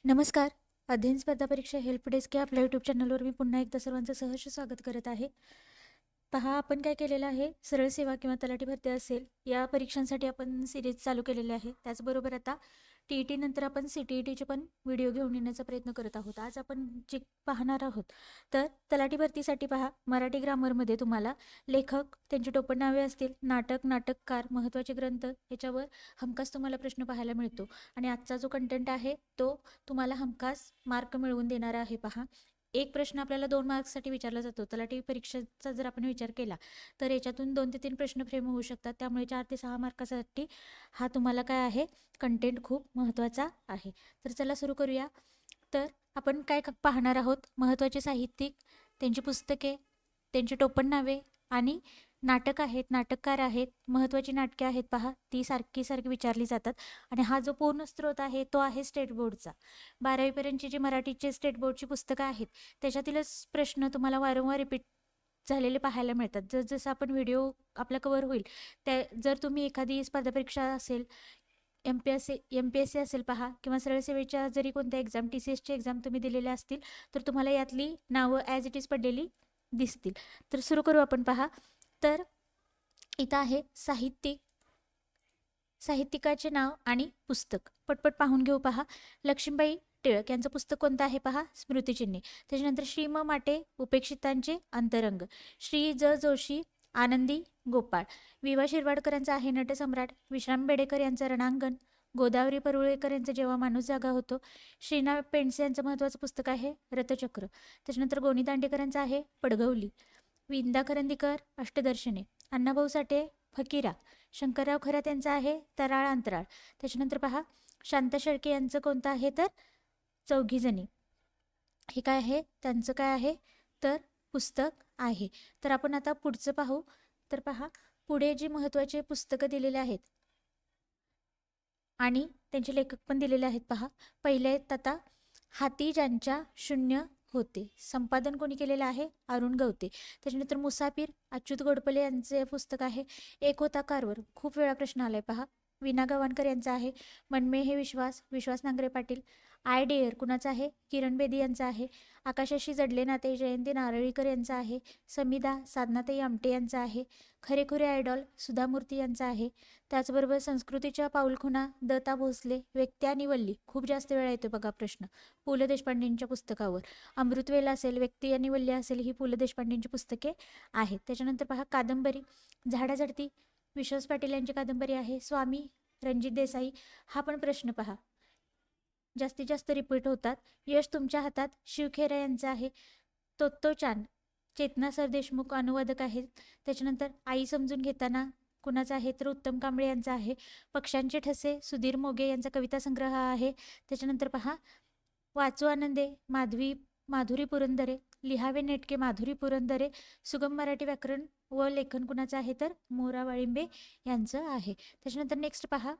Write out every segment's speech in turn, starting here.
नमस्कार. अध्ययन स्पर्धा परीक्षा हेल्प डेस्क या आपल्या यूट्यूब चॅनलवर मी पुन्हा एकदा सर्वांचं सहर्ष स्वागत करत आहे. पहा, आपण काय केलेलं आहे, सरळ सेवा किंवा तलाठी भरती असेल या परीक्षांसाठी आपण सिरीज चालू केलेली आहे. त्याचबरोबर आता TET नंतर आपण CTETचे पण व्हिडिओ घेऊन येण्याचा प्रयत्न करत आहोत. आज आपण जे पाहणार आहोत तर तलाठी भरतीसाठी पहा, मराठी ग्रामरमध्ये तुम्हाला लेखक, त्यांची टोपण नावे असतील, नाटक, नाटककार, महत्त्वाचे ग्रंथ याच्यावर हमखास तुम्हाला प्रश्न पाहायला मिळतो. आणि आजचा जो कंटेंट आहे तो तुम्हाला हमखास मार्क मिळवून देणारा आहे. पहा, एक प्रश्न आपल्याला 2 मार्क्ससाठी विचारला जातो. तलाठी परीक्षेचा जर आपण विचार केला तर याच्यातून 2 ते 3 प्रश्न फ्रेम होऊ शकतात. त्यामुळे 4 ते 6 मार्कासाठी हा तुम्हाला काय आहे, कंटेंट खूप महत्त्वाचा आहे. तर चला सुरू करूया. तर आपण काय पाहणार आहोत, महत्त्वाचे साहित्यिक, त्यांची पुस्तके, त्यांची टोपण नावे आणि नाटक आहेत, नाटककार आहेत, महत्त्वाची नाटके आहेत. पहा, ती सारखी विचारली जातात. आणि हा जो पूर्ण स्रोत आहे तो आहे स्टेट बोर्डचा. 12वीपर्यंतची जी मराठीचे स्टेट बोर्डची पुस्तकं आहेत त्याच्यातीलच प्रश्न तुम्हाला वारंवार रिपीट झालेले पाहायला मिळतात. जसं आपण व्हिडिओ आपला कव्हर होईल त्या जर तुम्ही एखादी स्पर्धा परीक्षा असेल, MPSC असेल पहा, किंवा सरळ सेवेच्या जरी कोणत्या एक्झाम, TCSची एक्झाम तुम्ही दिलेल्या असतील तर तुम्हाला यातली नावं ॲज इट इज पडलेली दिसतील. तर सुरू करू आपण. पहा, तर इथं आहे साहित्यिकाचे नाव आणि पुस्तक. पटपट पाहून घेऊ. पहा, लक्ष्मीबाई टिळक यांचं पुस्तक कोणतं आहे? पहा, स्मृतिचिन्हे. त्याच्यानंतर श्री म माटे उपेक्षितांचे अंतरंग, श्री ज जोशी आनंदी गोपाळ, वि.वा. शिरवाडकरांचा आहे नटसम्राट, विश्राम बेडेकर यांचं रणांगण, गोदावरी परुळेकर यांचं जेव्हा माणूस जागा होतो, श्रीना पेंडसे यांचं महत्त्वाचं पुस्तक आहे रथचक्र. त्याच्यानंतर गोनी दांडेकरांचं आहे पडघवली, विंदा करंदीकर अष्टदर्शने, अण्णाभाऊ साठे फकीरा, शंकरराव खरात यांचं आहे तराळ अंतराळ. त्याच्यानंतर पहा, शांता शेळके यांचं कोणतं आहे तर चौघीजणी. हे काय आहे, त्यांचं काय आहे तर पुस्तक आहे. तर आपण आता पुढचं पाहू. तर पहा, पुढे जी महत्त्वाची पुस्तकं दिलेली आहेत आणि त्यांचे लेखक पण दिलेले आहेत. पहा, पहिले आहेत आता हाती ज्यांच्या शून्य होते, संपादन कोणी केलेलं आहे? अरुण गवते. त्याच्यानंतर मुसाफिर अच्युत गोडपले यांचे पुस्तक आहे. एक होता कारवर, खूप वेळा प्रश्न आलाय. पहा, विना गवाणकर यांचा आहे. मनमे हे विश्वास, विश्वास नांगरे पाटील. आय डेअर कुणाचा आहे? किरण बेदी यांचा आहे. आकाशाशी जडले नाते, जयंती नारळीकर यांचा आहे. समिधा साधनाताई आमटे यांचा आहे. खरेखुरे आयडॉल सुधामूर्ती यांचा आहे. त्याचबरोबर संस्कृतीच्या पाऊलखुणा दत्ता भोसले, व्यक्ती आणि वल्ली, खूप जास्त वेळा येतो बघा प्रश्न, पु ल देशपांडेंच्या पुस्तकावर. अमृतवेल असेल, व्यक्ती आणि वल्ली असेल, ही पु ल देशपांडेंची पुस्तके आहेत. त्याच्यानंतर पहा, कादंबरी झाडाझडती, विश्वास पाटील यांची कादंबरी आहे. स्वामी रणजित देसाई, हा पण प्रश्न पहा जास्तीत जास्त रिपीट होतात. यश तुमच्या हातात, शिवखेरा यांचं आहे. तोत्तोचान चेतना सरदेशमुख अनुवादक आहेत. त्याच्यानंतर आई समजून घेताना कुणाचा आहे तर उत्तम कांबळे यांचा आहे. पक्ष्यांचे ठसे सुधीर मोगे यांचा कविता संग्रह आहे. त्याच्यानंतर पहा, वाचू आनंदे माधुरी पुरंदरे, लिहावे नेटके माधुरी पुरंदरे, सुगम मराठी व्याकरण व लेखन कुणाचं आहे तर मोरा वाळिंबे यांचं आहे. त्याच्यानंतर नेक्स्ट पहा,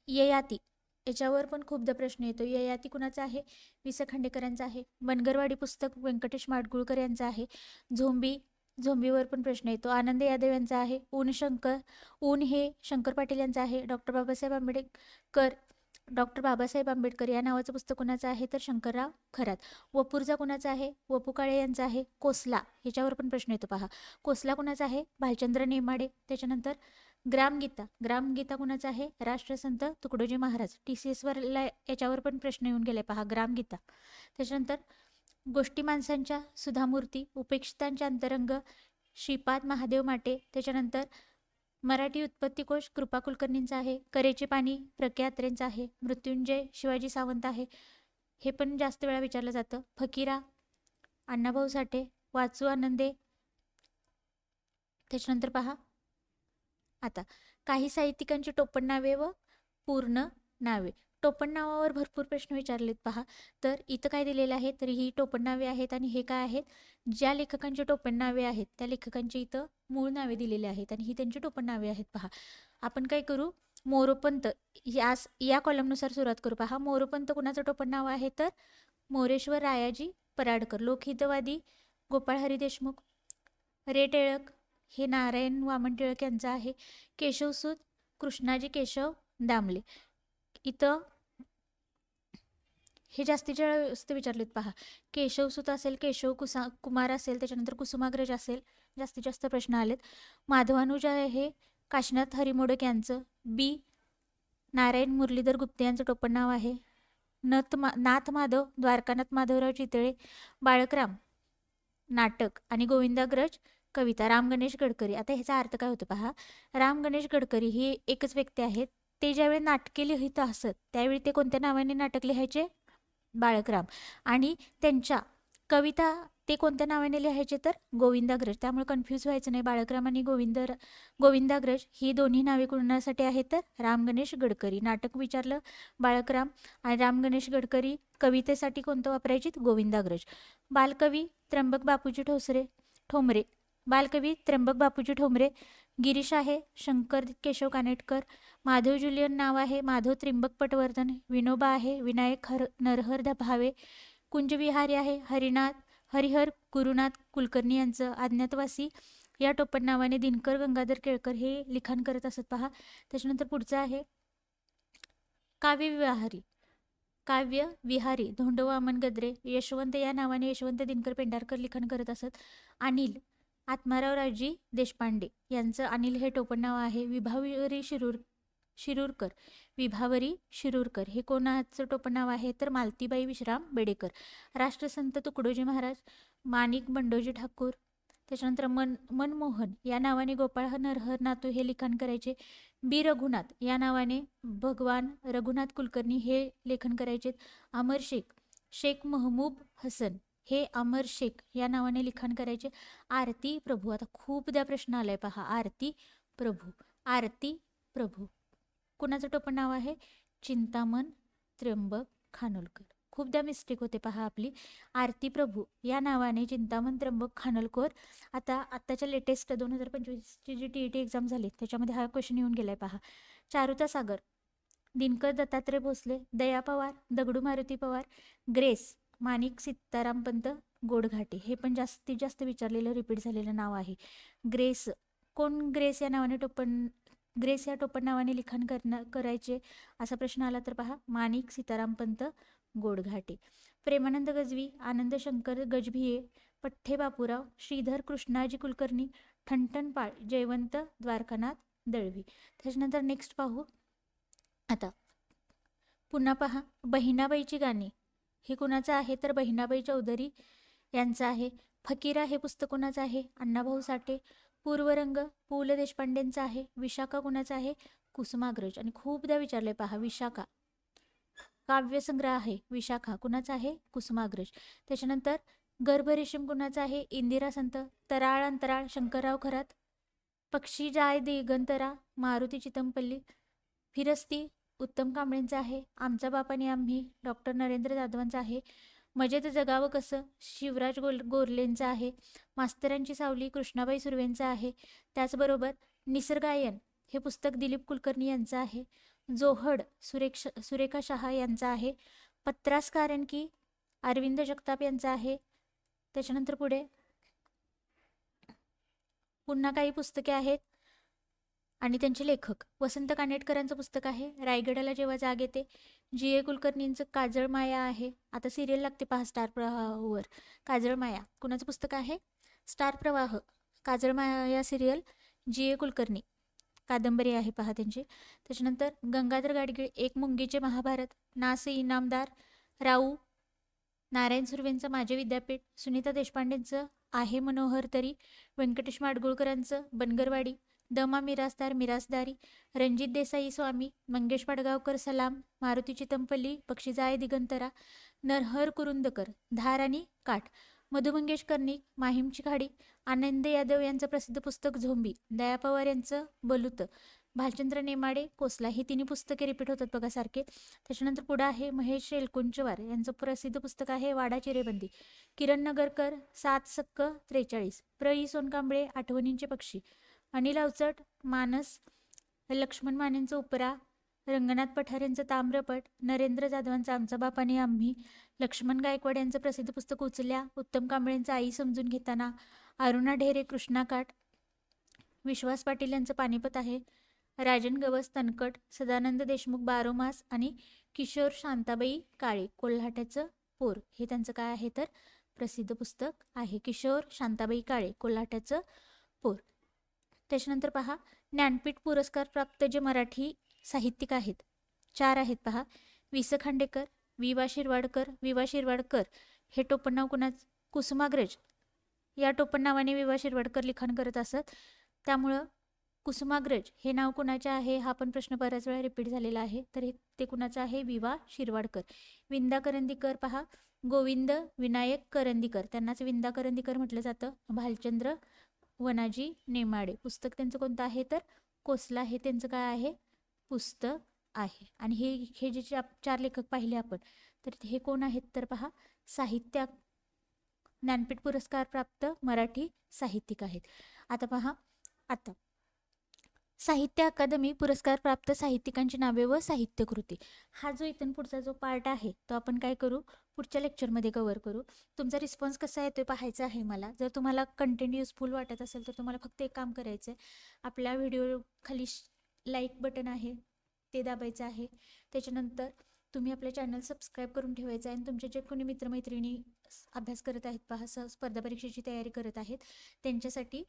ययाती, याच्यावर पण खूपदा प्रश्न येतो. ययाती कुणाचा आहे? वि स खांडेकरांचा आहे. बनगरवाडी पुस्तक व्यंकटेश माडगुळकर यांचं आहे. झोंबीवर पण प्रश्न येतो. आनंद यादव यांचा आहे. ऊन हे शंकर पाटील यांचं आहे. डॉक्टर बाबासाहेब आंबेडकर या नावाचं पुस्तक कुणाचं आहे तर शंकरराव खरात. वपुर्झा कुणाचा आहे? वपू काळे यांचा आहे. कोसला, ह्याच्यावर पण प्रश्न येतो. पहा, कोसला कुणाचा आहे? भालचंद्र नेमाडे. त्याच्यानंतर ग्रामगीता कुणाचा आहे? राष्ट्रसंत तुकडोजी महाराज. TCSवर याच्यावर पण प्रश्न येऊन गेले. पहा, ग्रामगीता. त्याच्यानंतर गोष्टी माणसांच्या सुधामूर्ती, उपेक्षितांचे अंतरंग श्रीपाद महादेव माटे. त्याच्यानंतर मराठी उत्पत्तिकोश कृपा कुलकर्णींचा आहे. करेचे पाणी प्रख्यात्रेंचा आहे. मृत्युंजय शिवाजी सावंत आहे. हे पण जास्त वेळा विचारलं जातं. फकीरा अण्णाभाऊ साठे. वाचू आनंदे. त्याच्यानंतर पहा, आता काही साहित्यिकांची टोपण नावे व पूर्ण नावे. टोपण नावावर भरपूर प्रश्न विचारलेत. पहा, तर इथं काय दिलेलं आहे तर ही टोपण नावे आहेत. आणि हे काय आहेत? ज्या लेखकांची टोपण नावे आहेत त्या लेखकांची इथं मूळ नावे दिलेली आहेत आणि ही त्यांची टोपण नावे आहेत. पहा, आपण काय करू, मोरोपंत या कॉलमनुसार सुरुवात करू. पहा, मोरोपंत कुणाचं टोपण नाव आहे तर मोरेश्वर रायाजी पराडकर. लोकहितवादी गोपाळ हरी देशमुख. रे टिळक हे नारायण वामन टिळक यांचं आहे. केशवसूत कृष्णाजी केशव दामले. इथं हे जास्तीच्या जास्त विचारलेत पहा. केशवसुत असेल, कुमार असेल, त्याच्यानंतर कुसुमाग्रज असेल, जास्तीत जास्त प्रश्न आलेत. माधवानुज आहे काशीनाथ हरिमोडक यांचं. बी नारायण मुरलीधर गुप्ते यांचं टोपण नाव आहे. नाथ माधव द्वारकानाथ माधवराव चितळे बाळकराम नाटक आणि गोविंदाग्रज कविता. राम गणेश गडकरी. आता ह्याचा अर्थ काय होतो पहा. राम गणेश गडकरी ही एकच व्यक्ती आहेत. ते ज्यावेळी नाटके लिहित असत त्यावेळी ते कोणत्या नावाने नाटक लिहायचे? बाळकराम. आणि त्यांच्या कविता ते कोणत्या नावाने लिहायचे? तर गोविंदाग्रज. त्यामुळे कन्फ्यूज व्हायचं नाही. बाळकराम आणि गोविंदाग्रज ही दोन्ही नावे कोणासाठी आहेत? तर राम गणेश गडकरी. नाटक विचारलं बाळकराम आणि राम गणेश गडकरी. कवितेसाठी कोणतं वापरायची? गोविंदाग्रज. बालकवी त्र्यंबक बापूजी ठोंबरे. बालकवी त्र्यंबक बापूजी ठोंबरे. गिरीश आहे शंकर केशव कानेटकर. माधव जुलियन नाव आहे माधव त्र्यंबक पटवर्धन. विनोबा आहे विनायक नरहर भावे. कुंजविहारी आहे हरिहर गुरुनाथ कुलकर्णी यांचं. अज्ञातवासी या टोपण नावाने दिनकर गंगाधर केळकर हे लिखाण करत असत पहा. त्याच्यानंतर पुढचं आहे काव्यविहारी धोंडो वामन गद्रे. यशवंत या नावाने यशवंत दिनकर पेंढारकर लिखाण करत असत. अनिल आत्माराव रावजी देशपांडे यांचं अनिल हे टोपण नाव आहे. विभावरी शिरूरकर हे कोणाचं टोपण नाव आहे? तर मालतीबाई विश्राम बेडेकर. राष्ट्रसंत तुकडोजी महाराज माणिक बंडोजी ठाकूर. त्याच्यानंतर मनमोहन या नावाने गोपाळ नरहर नातू हे लिखाण करायचे. बी रघुनाथ या नावाने भगवान रघुनाथ कुलकर्णी हे लेखन करायचे. अमर शेख महबूब हसन हे अमर शेख या नावाने लिखाण करायचे. आरती प्रभू. आता खूपदा प्रश्न आलाय पहा. आरती प्रभू कुणाचं टोपण नाव आहे? चिंतामण त्र्यंबक खानोलकर. खूपदा मिस्टेक होते पहा आपली. आरती प्रभू या नावाने चिंतामण त्र्यंबक खानोलकर. आत्ताच्या लेटेस्ट 2025ची जी TET एक्झाम झाली त्याच्यामध्ये हा क्वेश्चन येऊन गेलाय पहा. चारुता सागर दिनकर दत्तात्रय भोसले. दया पवार दगडू मारुती पवार. ग्रेस माणिक सीताराम पंत गोडघाटे. हे पण जास्तीत जास्त विचारलेलं रिपीट झालेलं नाव आहे. ग्रेस कोण? ग्रेस या टोपण नावाने लिखाण करायचे असा प्रश्न आला तर पहा माणिक सीताराम पंत गोडघाटे. प्रेमानंद गजवी आनंद शंकर गजभिये. पठ्ठे बापूराव श्रीधर कृष्णाजी कुलकर्णी. ठणठणपाळ जयवंत द्वारकानाथ दळवी. त्याच्यानंतर नेक्स्ट पाहू. आता पुन्हा पहा बहिणाबाईची गाणी. हे कुणाचं आहे? तर बहिणाबाई चौधरी यांचं आहे. फकीरा हे पुस्तक कुणाचं आहे? अण्णाभाऊ साठे. पूर्वरंग पु ल देशपांडेंचं आहे. विशाखा कुणाचं आहे? कुसुमाग्रज. आणि खूपदा विचारलंय पहा विशाखा. काव्यसंग्रह आहे विशाखा कुणाचा आहे? कुसुमाग्रज. त्याच्यानंतर गर्भरेशीम कुणाचा आहे? इंदिरा संत. तराळ अंतराळ शंकरराव खरात. पक्षी जाय दिगंतरा मारुती चितमपल्ली. फिरस्ती उत्तम कांबळेंचं आहे. आमचा बाप आणि आम्ही डॉक्टर नरेंद्र जाधवांचं आहे. मजेत जगावं कसं शिवराज गोरलेंचं आहे. मास्तरांची सावली कृष्णाबाई सुर्वेंचं आहे. त्याचबरोबर निसर्गायन हे पुस्तक दिलीप कुलकर्णी यांचं आहे. जोहड सुरेखा शहा यांचा आहे. पत्रास कारण की अरविंद जगताप यांचा आहे. त्याच्यानंतर पुढे पुन्हा काही पुस्तके आहेत आणि त्यांचे लेखक वसंत कानेटकरांचं पुस्तक आहे रायगडाला जेव्हा जाग येते. GA कुलकर्णींचं काजळ माया आहे. आता सिरियल लागते पहा स्टार प्रवाहवर. काजळ माया कुणाचं पुस्तक आहे? स्टार प्रवाह काजळ माया या सिरियल GA कुलकर्णी. कादंबरी आहे पहा त्यांची. त्याच्यानंतर गंगाधर गाडगीळ एक मुंगीचे महाभारत. नासे इनामदार राऊ. नारायण सुर्वेंचं माझे विद्यापीठ. सुनीता देशपांडेंचं आहे मनोहर तरी. व्यंकटेश माडगुळकरांचं बनगरवाडी. दमा मिरासदारी. रणजित देसाई स्वामी. मंगेश पाडगावकर सलाम. मारुती चितमपल्ली पक्षीजाय दिगंतरा. नरहर कुरुंदकर धार आणि काठ. मधु मंगेश कर्णिक माहीमची खाडी. आनंद यादव यांचं प्रसिद्ध पुस्तक झोंबी. दया पवार यांचं बलूत. भालचंद्र नेमाडे कोसला. ही तिन्ही पुस्तके रिपीट होतात बघा सारखे. त्याच्यानंतर पुढे आहे महेश एलकुंचवार यांचं प्रसिद्ध पुस्तक आहे वाडा चिरेबंदी. किरण नगरकर 7 सक्क 43. प्र.इ. सोनकांबळे आठवणींचे पक्षी. अनिल अवचट मानस. लक्ष्मण मानेंचं उपरा. रंगनाथ पठार यांचं ताम्रपट. नरेंद्र जाधवांचं आमचा बाप आणि आम्ही. लक्ष्मण गायकवाड यांचं प्रसिद्ध पुस्तक उचल्या. उत्तम कांबळेंचं आई समजून घेताना. अरुणा ढेरे कृष्णाकाठ. विश्वास पाटील यांचं पानिपत आहे. राजन गवस तनकट. सदानंद देशमुख बारोमास आणि किशोर शांताबाई काळे कोल्हाट्याचं पोर हे त्यांचं काय आहे तर प्रसिद्ध पुस्तक आहे. किशोर शांताबाई काळे कोल्हाट्याचं पोर. त्याच्यानंतर पहा, ज्ञानपीठ पुरस्कार प्राप्त जे मराठी साहित्यिक आहेत 4 आहेत पहा. वि स खांडेकर, वि वा शिरवाडकर. वि वा शिरवाडकर हे टोपण नाव कुणाचं? कुसुमाग्रज या टोपण नावाने वि वा शिरवाडकर लिखाण करत असत. त्यामुळं कुसुमाग्रज हे नाव कुणाचे आहे हा पण प्रश्न बऱ्याच वेळा रिपीट झालेला आहे. तर ते कुणाचं आहे? वि वा शिरवाडकर. विंदा करंदीकर पहा, गोविंद विनायक करंदीकर त्यांनाच विंदा करंदीकर म्हटलं जातं. भालचंद्र वनाजी नेमाडे पुस्तक त्यांचं कोणतं आहे तर कोसला हे त्यांचं काय आहे पुस्तक आहे. आणि हे जे 4 लेखक पाहिले आपण तर हे कोण आहेत तर पहा साहित्य ज्ञानपीठ पुरस्कार प्राप्त मराठी साहित्यिक आहेत. आता पहा, आता साहित्य अकादमी पुरस्कार प्राप्त साहित्यिकांची नावे व साहित्यकृती हा जो इथून पुढचा जो पार्ट आहे तो आपण काय करू पुढच्या लेक्चरमध्ये कव्हर करू. तुमचा रिस्पॉन्स कसा येतोय पाहायचा आहे मला. जर तुम्हाला कंटेंट युजफुल वाटत असेल तर तुम्हाला फक्त एक काम करायचं आहे, आपल्या व्हिडिओ खाली लाईक बटन आहे ते दाबायचं आहे. त्याच्यानंतर तुम्ही आपल्या चॅनल सबस्क्राईब करून ठेवायचं आहे आणि तुमचे जे कोणी मित्रमैत्रिणी अभ्यास करत आहेत पहा स्पर्धा परीक्षेची तयारी करत आहेत त्यांच्यासाठी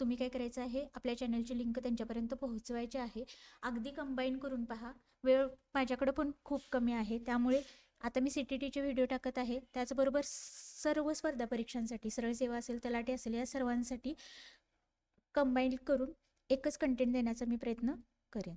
तुम्ही काय करायचं आहे आपल्या चॅनलची लिंक त्यांच्यापर्यंत पोहोचवायची आहे. अगदी कंबाईन करून पहा, वेळ माझ्याकडे पण खूप कमी आहे त्यामुळे आता मी CTTचे व्हिडिओ टाकत आहे. त्याचबरोबर सर्व स्पर्धा परीक्षांसाठी सरळ सेवा असेल तलाठी असेल या सर्वांसाठी कंबाईन करून एकच कंटेंट देण्याचा मी प्रयत्न करेन.